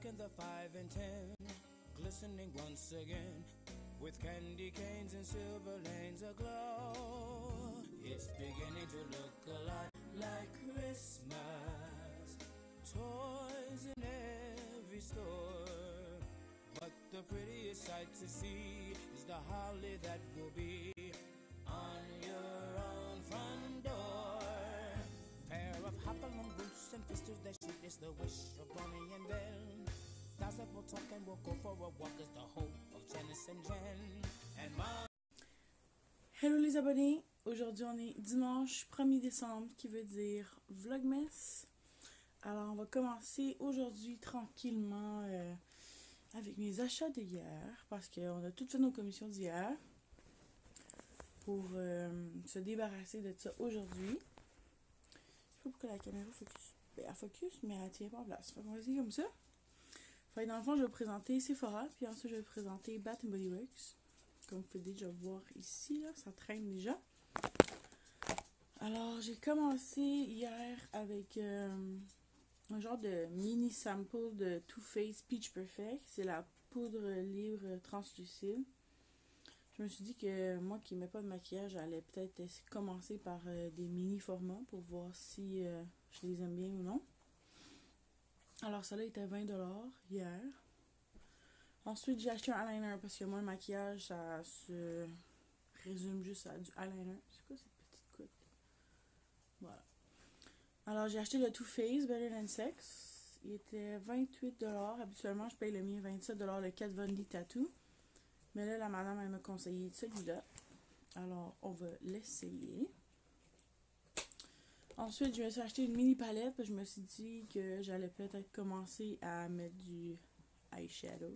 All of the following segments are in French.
in the 5 and 10, glistening once again, with candy canes and silver lanes aglow. It's beginning to look a lot like Christmas, toys in every store. But the prettiest sight to see is the holly that will be on your own front door. Pair of hop-along boots and pistols that shoot is the wish of Bonnie and Ben. Gossip will talk and we'll go for a walk is the hope of Janice and Jen. And Mom. Hello les abonnés, aujourd'hui on est dimanche 1er décembre qui veut dire Vlogmas. Alors on va commencer aujourd'hui tranquillement avec mes achats d'hier parce qu'on a toutes fait nos commissions d'hier pour se débarrasser de ça aujourd'hui. Je sais pas pourquoi la caméra focus. Ben, elle focus, mais elle tient pas en place. Fait qu'on va essayer comme ça. Fait que dans le fond, je vais vous présenter Sephora, puis ensuite je vais vous présenter Bath & Body Works. Comme vous pouvez déjà voir ici, là, ça traîne déjà. Alors, j'ai commencé hier avec un genre de mini sample de Too Faced Peach Perfect. C'est la poudre libre translucide. Je me suis dit que moi qui mets pas de maquillage, j'allais peut-être commencer par des mini formats pour voir si je les aime bien ou non. Alors, ça là était 20$ hier. Ensuite, j'ai acheté un eyeliner parce que moi, le maquillage, ça se résume juste à du eyeliner. C'est quoi cette petite couette? Voilà. Alors, j'ai acheté le Too Faced Better Than Sex. Il était 28$. Habituellement, je paye le mien 27$ le Kat Von D Tattoo. Mais là, la madame, elle m'a conseillé celui-là. Alors, on va l'essayer. Ensuite, je me suis acheté une mini palette. Parce que je me suis dit que j'allais peut-être commencer à mettre du eyeshadow.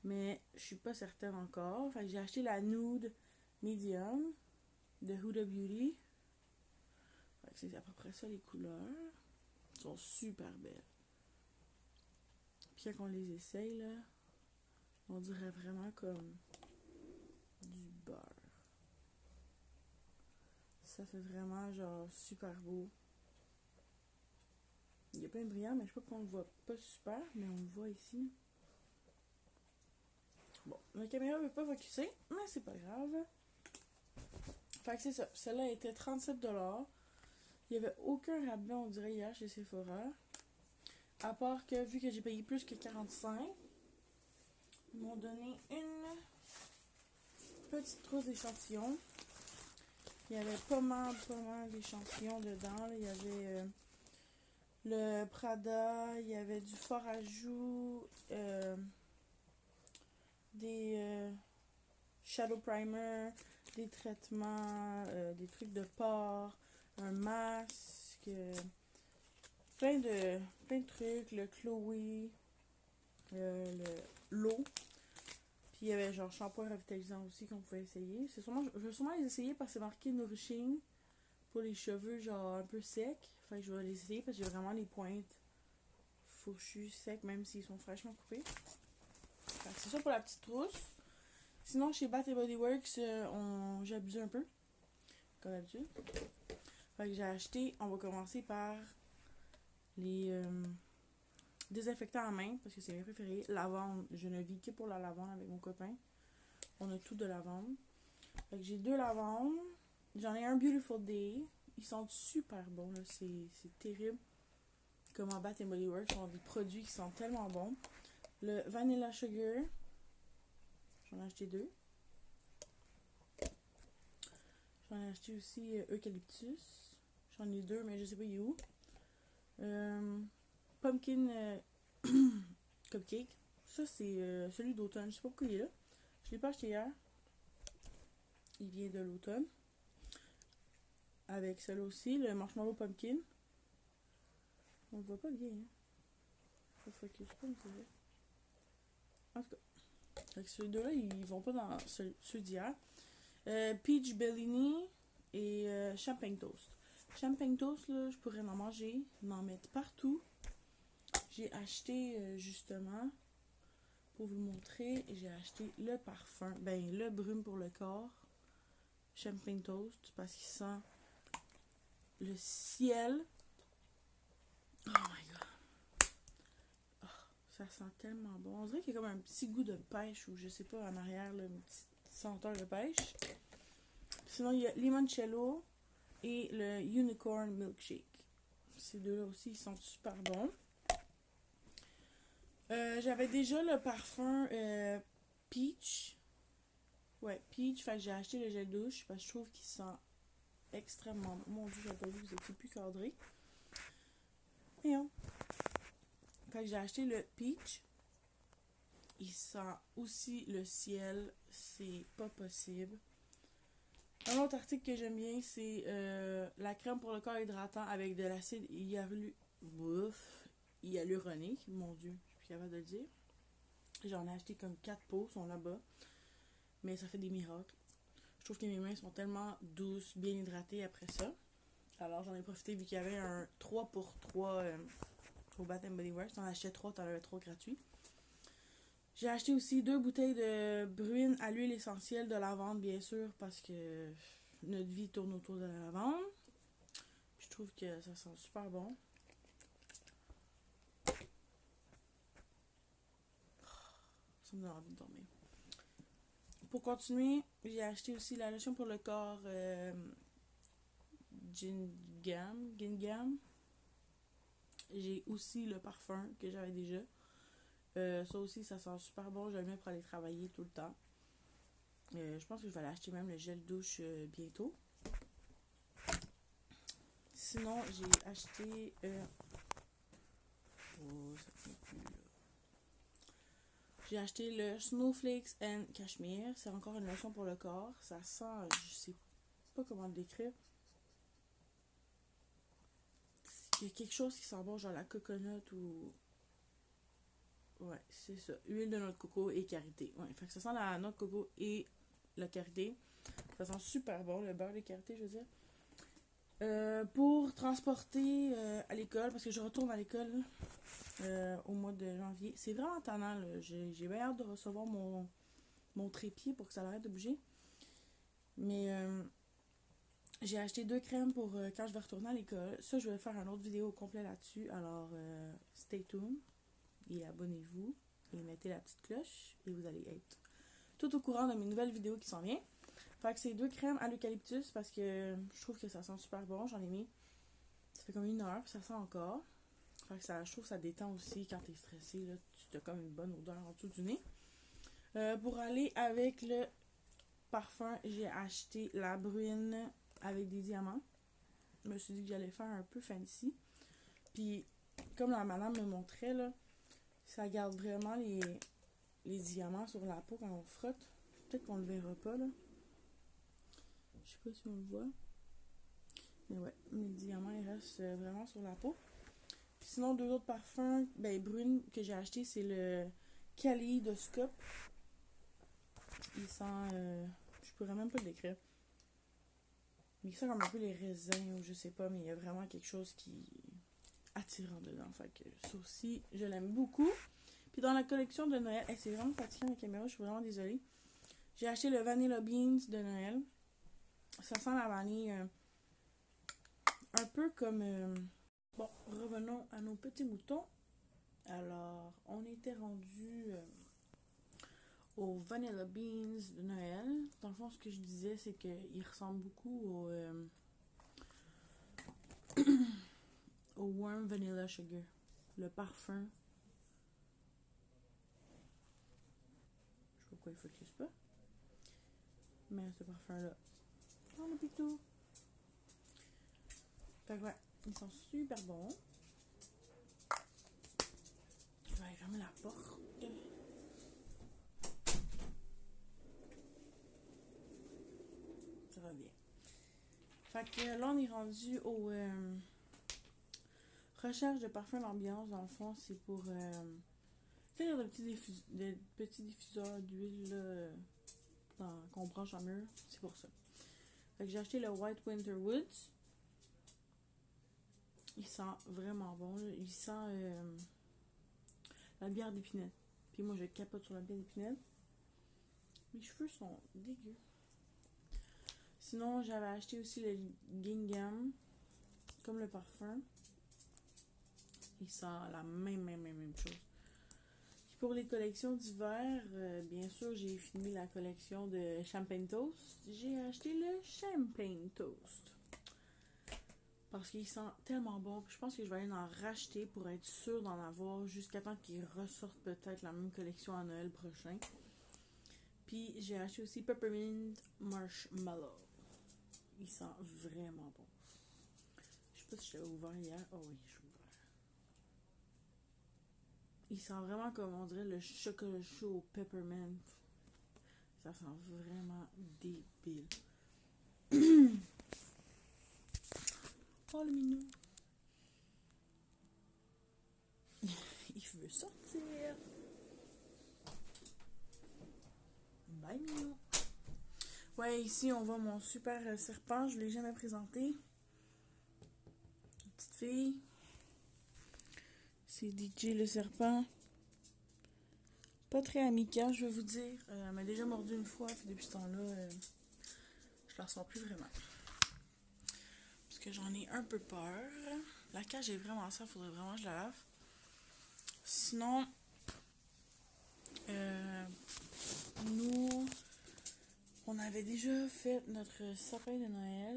Mais je suis pas certaine encore. Fait que j'ai acheté la Nude Medium de Huda Beauty. Fait que c'est à peu près ça les couleurs. Elles sont super belles. Puis quand on les essaye, là, on dirait vraiment comme du beurre. Ça fait vraiment genre super beau. Il y a plein de brillants, mais je sais pas pourquoi on le voit pas super, mais on le voit ici. Bon, la caméra veut pas focuser, mais c'est pas grave. Fait que c'est ça. Celle-là était 37$. Il y avait aucun rabais, on dirait, hier chez Sephora. À part que, vu que j'ai payé plus que 45$, ils m'ont donné une petite trousse d'échantillons. Il y avait pas mal d'échantillons dedans. Là. Il y avait le Prada, il y avait du fard à joues, des shadow primer, des traitements, des trucs de pores, un masque, plein de trucs, le Chloé, l'eau. Puis il y avait genre shampoing revitalisant aussi qu'on pouvait essayer. Je vais sûrement les essayer parce que c'est marqué Nourishing pour les cheveux genre un peu secs. Fait que je vais les essayer parce que j'ai vraiment les pointes fourchues secs même s'ils sont fraîchement coupés. Fait que c'est ça pour la petite trousse. Sinon chez Bath & Body Works, j'abuse un peu. Comme d'habitude. Fait que j'ai acheté, on va commencer par les désinfectants à main parce que c'est mes préférés. Lavande, je ne vis que pour la lavande avec mon copain. On a tout de lavande. Fait que j'ai 2 lavandes. J'en ai un Beautiful Day. Ils sont super bons, là. C'est terrible. Comment Bath & Body Works ont des produits qui sont tellement bons. Le Vanilla Sugar. J'en ai acheté 2. J'en ai acheté aussi Eucalyptus. J'en ai 2, mais je sais pas il est où. Pumpkin Cupcake. Ça, c'est celui d'automne. Je sais pas pourquoi il est là. Je l'ai pas acheté hier. Il vient de l'automne. Avec celui-là aussi, le Marshmallow Pumpkin. On le voit pas bien, hein. Ça focus pas, mais c'est vrai. En tout cas. Fait ceux deux-là, ils vont pas dans ceux d'hier. Peach Bellini et Champagne Toast. Champagne Toast, là, je pourrais m'en manger, m'en mettre partout. J'ai acheté, justement, pour vous montrer, j'ai acheté le parfum, le brume pour le corps, Champagne Toast, parce qu'il sent le ciel. Oh my god. Oh, Ça sent tellement bon. On dirait qu'il y a comme un petit goût de pêche ou je sais pas, en arrière, là, une petite senteur de pêche. Sinon, il y a limoncello et le unicorn milkshake. Ces deux-là aussi, ils sont super bons. J'avais déjà le parfum peach. Ouais, peach. Fait que j'ai acheté le gel douche parce que je trouve qu'il sent extrêmement bon. Mon dieu, j'avais pas vu que vous étiez plus cadré. Voyons. Fait que j'ai acheté le peach. Il sent aussi le ciel. C'est pas possible. Un autre article que j'aime bien, c'est la crème pour le corps hydratant avec de l'acide hyaluronique. Mon dieu, je suis plus capable de le dire. J'en ai acheté comme 4 pots, ils sont là-bas. Mais ça fait des miracles. Je trouve que mes mains sont tellement douces, bien hydratées après ça. Alors j'en ai profité vu qu'il y avait un 3 pour 3 au Bath Body Works. T'en achetais 3, t'en avais 3 gratuits. J'ai acheté aussi 2 bouteilles de bruine à l'huile essentielle de lavande, bien sûr, parce que notre vie tourne autour de la lavande. Je trouve que ça sent super bon. Ça me donne envie de dormir. Pour continuer, j'ai acheté aussi la lotion pour le corps Gingam. J'ai aussi le parfum que j'avais déjà. Ça aussi, ça sent super bon. Je le mets pour aller travailler tout le temps. Je pense que je vais aller acheter même le gel douche bientôt. Sinon, j'ai acheté... J'ai acheté le Snowflakes and Cashmere. C'est encore une lotion pour le corps. Ça sent... Je sais pas comment le décrire. Il y a quelque chose qui sent bon, genre la coconut ou... Ouais, c'est ça. Huile de noix de coco et karité. Ouais, fait que ça sent la noix de coco et la karité. Ça sent super bon, le beurre de karité, je veux dire. Pour transporter à l'école, parce que je retourne à l'école au mois de janvier. C'est vraiment tannant, là. J'ai bien hâte de recevoir mon trépied pour que ça arrête de bouger. Mais j'ai acheté 2 crèmes pour quand je vais retourner à l'école. Ça, je vais faire une autre vidéo au complet là-dessus. Alors, stay tuned. Et abonnez-vous. Et mettez la petite cloche. Et vous allez être tout au courant de mes nouvelles vidéos qui s'en viennent. Fait que c'est 2 crèmes à l'eucalyptus parce que je trouve que ça sent super bon. J'en ai mis. Ça fait comme 1 heure. Puis ça sent encore. Fait que ça, je trouve que ça détend aussi quand t'es stressé. Là, tu as comme une bonne odeur en dessous du nez. Pour aller avec le parfum, j'ai acheté la bruine avec des diamants. Je me suis dit que j'allais faire un peu fancy. Puis, comme la madame me montrait, là, ça garde vraiment les diamants sur la peau quand on frotte. Peut-être qu'on le verra pas, là. Je sais pas si on le voit. Mais ouais, les diamants, ils restent vraiment sur la peau. Puis sinon, 2 autres parfums, brunes que j'ai acheté, c'est le Kaleidoscope. Il sent... je pourrais même pas le décrire. Mais il sent comme un peu les raisins ou je sais pas, mais il y a vraiment quelque chose qui est attirant dedans. Fait que ça aussi, je l'aime beaucoup. Puis dans la collection de Noël, c'est vraiment fatigant la caméra, je suis vraiment désolée. J'ai acheté le Vanilla Beans de Noël. Ça sent la vanille un peu comme... Bon, revenons à nos petits moutons. Alors, on était rendu au Vanilla Beans de Noël. Dans le fond, ce que je disais, c'est qu'il ressemble beaucoup au Warm Vanilla Sugar. Le parfum. Je sais pas pourquoi il focus pas. Mais ce parfum-là. Oh, le pitou! Fait que ouais, ils sont super bons. Je vais aller fermer la porte. Ça va bien. Fait que là, on est rendu aux recherches de parfums d'ambiance. Dans le fond, c'est pour... tu sais, de petits diffuseurs d'huile qu'on branche en mur. C'est pour ça. Fait que j'ai acheté le White Winter Woods. Il sent vraiment bon. Là. Il sent la bière d'épinette. Puis moi, je capote sur la bière d'épinette. Mes cheveux sont dégueux. Sinon, j'avais acheté aussi le Gingham. Comme le parfum. Il sent la même chose. Puis pour les collections d'hiver, bien sûr, j'ai fini la collection de Champagne Toast. J'ai acheté le Champagne Toast. Parce qu'il sent tellement bon. Puis je pense que je vais aller en racheter pour être sûre d'en avoir jusqu'à temps qu'ils ressortent peut-être la même collection à Noël prochain. Puis j'ai acheté aussi Peppermint Marshmallow. Il sent vraiment bon. Je sais pas si je l'avais ouvert hier. Oh oui, je l'ai ouvert. Il sent vraiment comme on dirait le chocolat chaud au peppermint. Ça sent vraiment débile. Oh le minou. Il veut sortir. Bye minou. Ouais, ici on voit mon super serpent. Je l'ai jamais présenté. Petite fille. C'est DJ le serpent. Pas très amical, je vais vous dire. Elle m'a déjà mordu une fois, puis depuis ce temps-là, je la sens plus vraiment. Parce que j'en ai un peu peur. La cage est vraiment ça, faudrait vraiment que je la lave. Sinon, nous, on avait déjà fait notre sapin de Noël.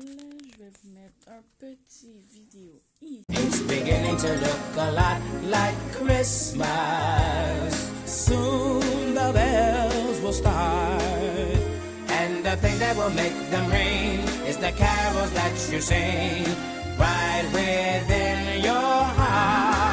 Je vais vous mettre un petit vidéo ici. It's beginning to look a lot like Christmas. Soon the bells will start. And the thing that will make them ring is the carols that you sing right within your heart.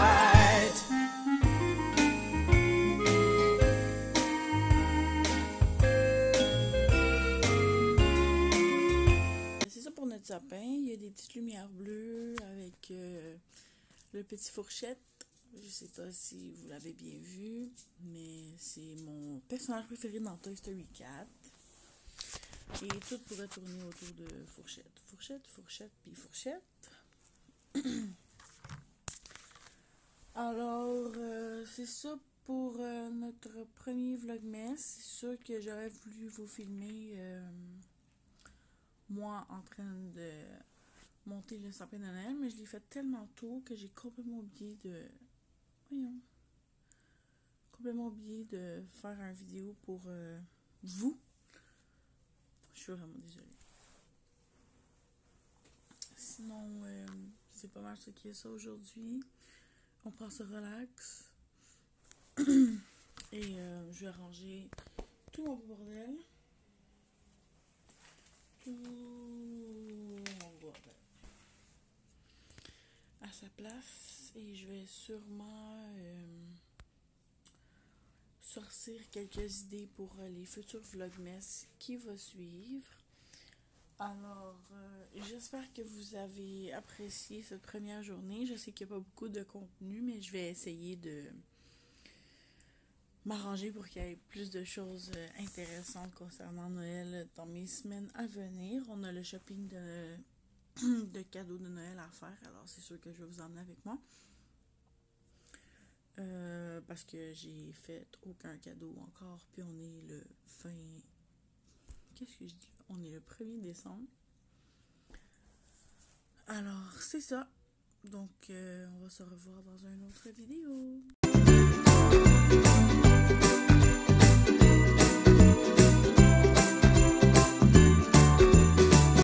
C'est ça pour notre sapin. Il y a des petites lumières bleues avec le petit fourchette. Je sais pas si vous l'avez bien vu, mais c'est mon personnage préféré dans Toy Story 4. Et tout pourrait tourner autour de fourchette. Fourchette, fourchette, puis fourchette. Alors, c'est ça pour notre premier vlogmas. C'est sûr que j'aurais voulu vous filmer moi en train de monter le sapin de Noël, mais je l'ai fait tellement tôt que j'ai complètement oublié de... Voyons. Complètement oublié de faire une vidéo pour vous. Je suis vraiment désolée. Sinon, c'est pas mal ce qui est ça aujourd'hui. On prend ça relax. Et je vais ranger tout mon bordel. Tout mon bordel à sa place. Et je vais sûrement sortir quelques idées pour les futurs vlogmas qui vont suivre. Alors, j'espère que vous avez apprécié cette première journée. Je sais qu'il n'y a pas beaucoup de contenu, mais je vais essayer de m'arranger pour qu'il y ait plus de choses intéressantes concernant Noël dans mes semaines à venir. On a le shopping de cadeaux de Noël à faire, alors c'est sûr que je vais vous emmener avec moi. Parce que j'ai fait aucun cadeau encore, puis on est le 20... Qu'est-ce que je dis? On est le 1er décembre. Alors, c'est ça. Donc, on va se revoir dans une autre vidéo.